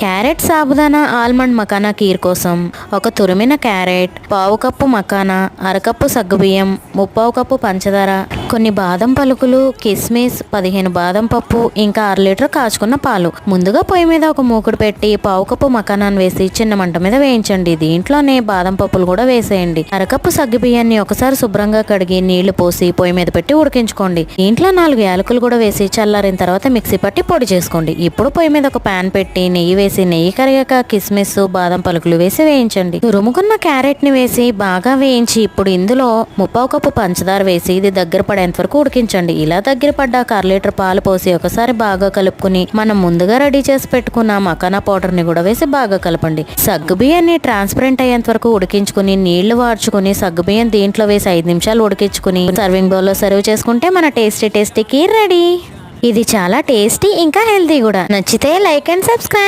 Carrot sabudana almond makhana kheer కోసం ఒక తురిమిన క్యారెట్, పావు కప్పు మకానా, అరకప్పు సగ్గుబియ్యం, ముప్పావు కప్పు పంచదార, కొన్ని బాదం పలుకులు, కిస్మిస్, 15 బాదం పప్పు, ఇంకా 6 లీటర్ కాచుకున్న పాలు. ముందుగా పొయ్యి మీద ఒక మూకుడు పెట్టి పావు కప్పు మకానాన్ని వేసి చిన్న మంట మీద వేయించండి. దీంట్లోనే బాదం పప్పులు కూడా వేసేయండి. అరకప్పు సగ్గుబియ్యాన్ని ఒకసారి శుభ్రంగా కడిగి నీళ్లు పోసి పొయ్యి మీద పెట్టి ఉడికించుకోండి. దీంట్లో 4 యాలకులు కూడా వేసి చల్లారిన తర్వాత మిక్సీ పట్టి పొడి చేసుకోండి. ఇప్పుడు పొయ్యి మీద ఒక ప్యాన్ పెట్టి నెయ్యి వేసి నెయ్యి కరిగాక కిస్మిస్, బాదం పలుకులు వేసి వేయించండి. తురుముకున్న క్యారెట్ ని వేసి బాగా వేయించి ఇప్పుడు ఇందులో ముప్పావు కప్పు పంచదార వేసి ఇది దగ్గర పడేంత వరకు ఉడికించండి. ఇలా దగ్గర పడ్డాక 1 లీటర్ పాలు పోసి ఒకసారి బాగా కలుపుకుని మనం ముందుగా రెడీ చేసి పెట్టుకున్న మకానా పౌడర్ ని కూడా వేసి బాగా కలపండి. సగ్గుబియ్యాన్ని ట్రాన్స్పరెంట్ అయ్యేంత వరకు ఉడికించుకుని నీళ్లు వార్చుకుని సగ్గుబియ్యం దీంట్లో వేసి 5 నిమిషాలు ఉడికించుకుని సర్వింగ్ బౌల్ లో సర్వ్ చేసుకుంటే మన టేస్టీ కీర్ రెడీ. ఇది చాలా టేస్టీ ఇంకా హెల్తీ కూడా. నచ్చితే లైక్ అండ్ సబ్స్క్రైబ్.